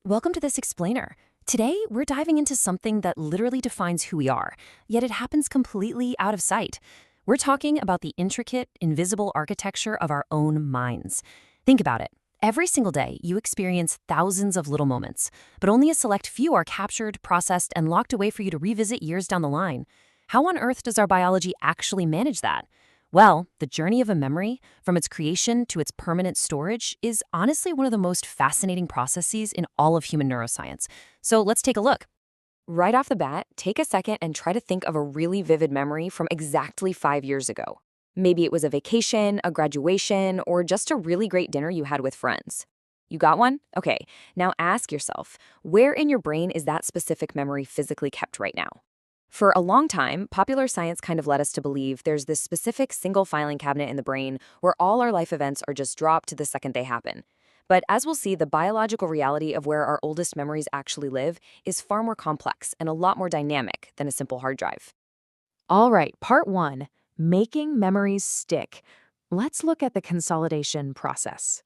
Welcome to this explainer. Today, we're diving into something that literally defines who we are, yet it happens completely out of sight. We're talking about the intricate, invisible architecture of our own minds. Think about it. Every single day, you experience thousands of little moments, but only a select few are captured, processed, and locked away for you to revisit years down the line. How on earth does our biology actually manage that? Well, the journey of a memory, from its creation to its permanent storage, is honestly one of the most fascinating processes in all of human neuroscience. So let's take a look. Right off the bat, take a second and try to think of a really vivid memory from exactly 5 years ago. Maybe it was a vacation, a graduation, or just a really great dinner you had with friends. You got one? Okay, now ask yourself, where in your brain is that specific memory physically kept right now? For a long time, popular science kind of led us to believe there's this specific single filing cabinet in the brain where all our life events are just dropped the second they happen. But as we'll see, the biological reality of where our oldest memories actually live is far more complex and a lot more dynamic than a simple hard drive. All right, part one, making memories stick. Let's look at the consolidation process.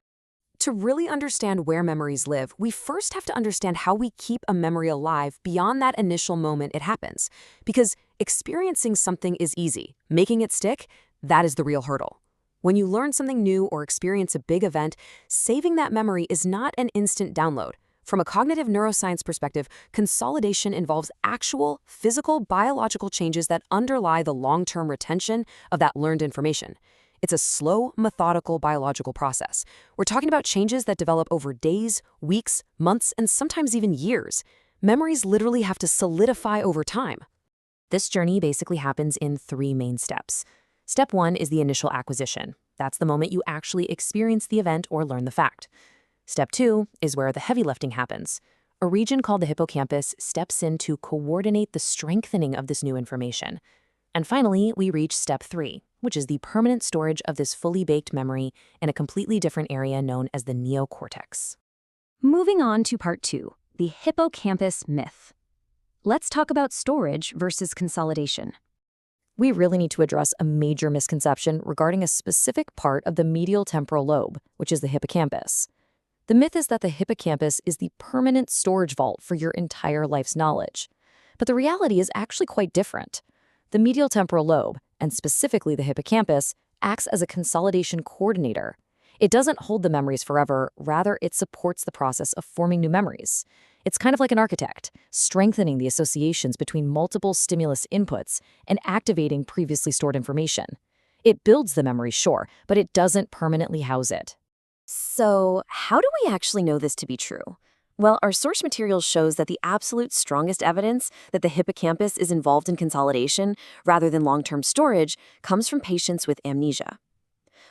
To really understand where memories live, we first have to understand how we keep a memory alive beyond that initial moment it happens. Because experiencing something is easy. Making it stick, that is the real hurdle. When you learn something new or experience a big event, saving that memory is not an instant download. From a cognitive neuroscience perspective, consolidation involves actual, physical, biological changes that underlie the long-term retention of that learned information. It's a slow, methodical biological process. We're talking about changes that develop over days, weeks, months, and sometimes even years. Memories literally have to solidify over time. This journey basically happens in three main steps. Step one is the initial acquisition. That's the moment you actually experience the event or learn the fact. Step two is where the heavy lifting happens. A region called the hippocampus steps in to coordinate the strengthening of this new information. And finally, we reach step three, which is the permanent storage of this fully baked memory in a completely different area known as the neocortex. Moving on to part two, the hippocampus myth. Let's talk about storage versus consolidation. We really need to address a major misconception regarding a specific part of the medial temporal lobe, which is the hippocampus. The myth is that the hippocampus is the permanent storage vault for your entire life's knowledge. But the reality is actually quite different. The medial temporal lobe, and specifically the hippocampus, acts as a consolidation coordinator. It doesn't hold the memories forever, rather it supports the process of forming new memories. It's kind of like an architect, strengthening the associations between multiple stimulus inputs and activating previously stored information. It builds the memory, sure, but it doesn't permanently house it. So, how do we actually know this to be true? Well, our source material shows that the absolute strongest evidence that the hippocampus is involved in consolidation rather than long-term storage comes from patients with amnesia.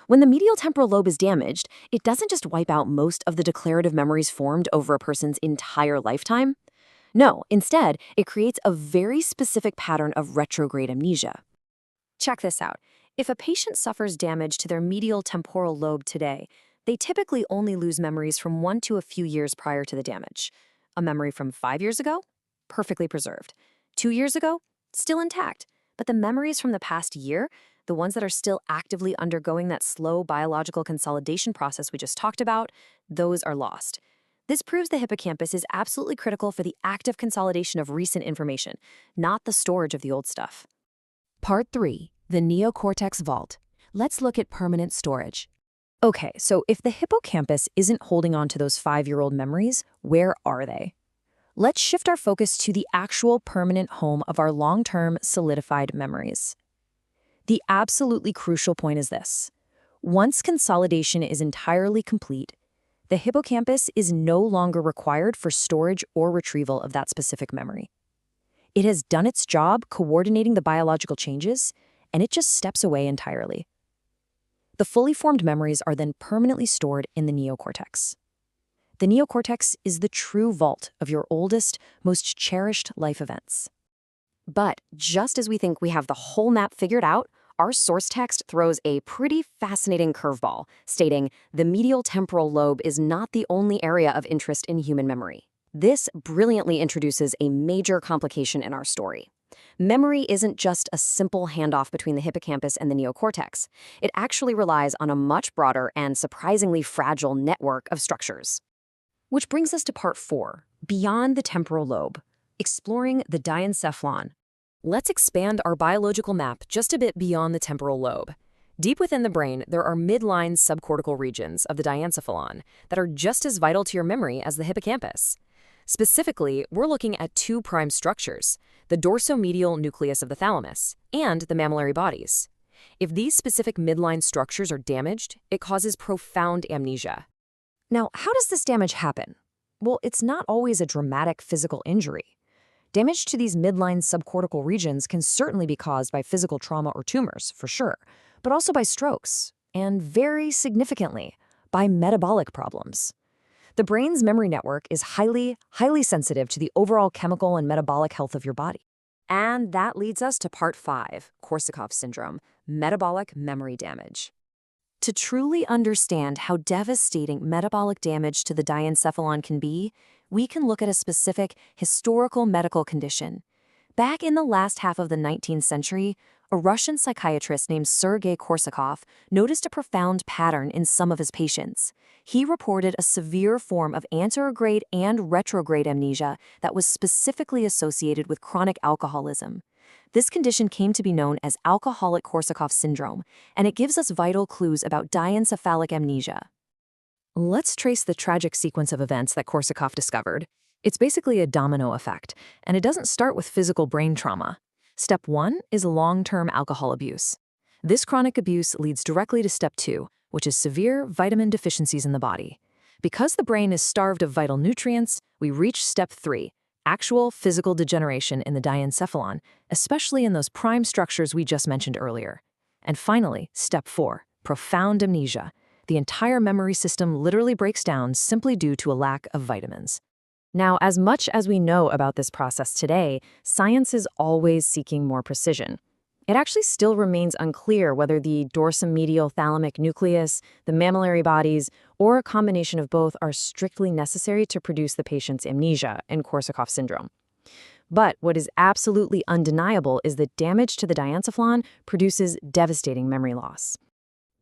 When the medial temporal lobe is damaged, it doesn't just wipe out most of the declarative memories formed over a person's entire lifetime. No, instead, it creates a very specific pattern of retrograde amnesia. Check this out. If a patient suffers damage to their medial temporal lobe today, they typically only lose memories from 1 to a few years prior to the damage. A memory from 5 years ago? Perfectly preserved. 2 years ago? Still intact. But the memories from the past year, the ones that are still actively undergoing that slow biological consolidation process we just talked about, those are lost. This proves the hippocampus is absolutely critical for the active consolidation of recent information, not the storage of the old stuff. Part three, the neocortex vault. Let's look at permanent storage. Okay, so if the hippocampus isn't holding on to those 5-year-old memories, where are they? Let's shift our focus to the actual permanent home of our long-term solidified memories. The absolutely crucial point is this. Once consolidation is entirely complete, the hippocampus is no longer required for storage or retrieval of that specific memory. It has done its job coordinating the biological changes, and it just steps away entirely. The fully formed memories are then permanently stored in the neocortex. The neocortex is the true vault of your oldest, most cherished life events. But just as we think we have the whole map figured out, our source text throws a pretty fascinating curveball, stating the medial temporal lobe is not the only area of interest in human memory. This brilliantly introduces a major complication in our story. Memory isn't just a simple handoff between the hippocampus and the neocortex. It actually relies on a much broader and surprisingly fragile network of structures. Which brings us to part 4, beyond the temporal lobe, exploring the diencephalon. Let's expand our biological map just a bit beyond the temporal lobe. Deep within the brain, there are midline subcortical regions of the diencephalon that are just as vital to your memory as the hippocampus. Specifically, we're looking at two prime structures, the dorsomedial nucleus of the thalamus and the mammillary bodies. If these specific midline structures are damaged, it causes profound amnesia. Now, how does this damage happen? Well, it's not always a dramatic physical injury. Damage to these midline subcortical regions can certainly be caused by physical trauma or tumors, for sure, but also by strokes, and very significantly, by metabolic problems. The brain's memory network is highly sensitive to the overall chemical and metabolic health of your body. And that leads us to part 5, Korsakoff syndrome, metabolic memory damage. To truly understand how devastating metabolic damage to the diencephalon can be, we can look at a specific historical medical condition. Back in the last half of the 19th century, a Russian psychiatrist named Sergei Korsakoff noticed a profound pattern in some of his patients. He reported a severe form of anterograde and retrograde amnesia that was specifically associated with chronic alcoholism. This condition came to be known as alcoholic Korsakoff syndrome, and it gives us vital clues about diencephalic amnesia. Let's trace the tragic sequence of events that Korsakoff discovered. It's basically a domino effect, and it doesn't start with physical brain trauma. Step 1 is long-term alcohol abuse. This chronic abuse leads directly to Step 2, which is severe vitamin deficiencies in the body. Because the brain is starved of vital nutrients, we reach Step 3, actual physical degeneration in the diencephalon, especially in those prime structures we just mentioned earlier. And finally, Step 4, profound amnesia. The entire memory system literally breaks down simply due to a lack of vitamins. Now, as much as we know about this process today, science is always seeking more precision. It actually still remains unclear whether the dorsomedial thalamic nucleus, the mammillary bodies, or a combination of both are strictly necessary to produce the patient's amnesia in Korsakoff syndrome. But what is absolutely undeniable is that damage to the diencephalon produces devastating memory loss.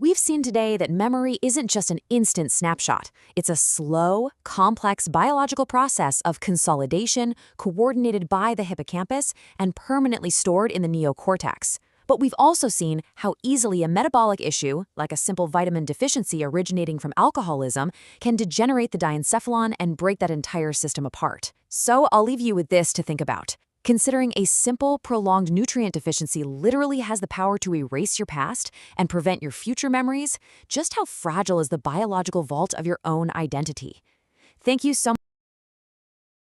We've seen today that memory isn't just an instant snapshot. It's a slow, complex biological process of consolidation coordinated by the hippocampus and permanently stored in the neocortex. But we've also seen how easily a metabolic issue, like a simple vitamin deficiency originating from alcoholism, can degenerate the diencephalon and break that entire system apart. So I'll leave you with this to think about. Considering a simple, prolonged nutrient deficiency literally has the power to erase your past and prevent your future memories, just how fragile is the biological vault of your own identity? Thank you so much.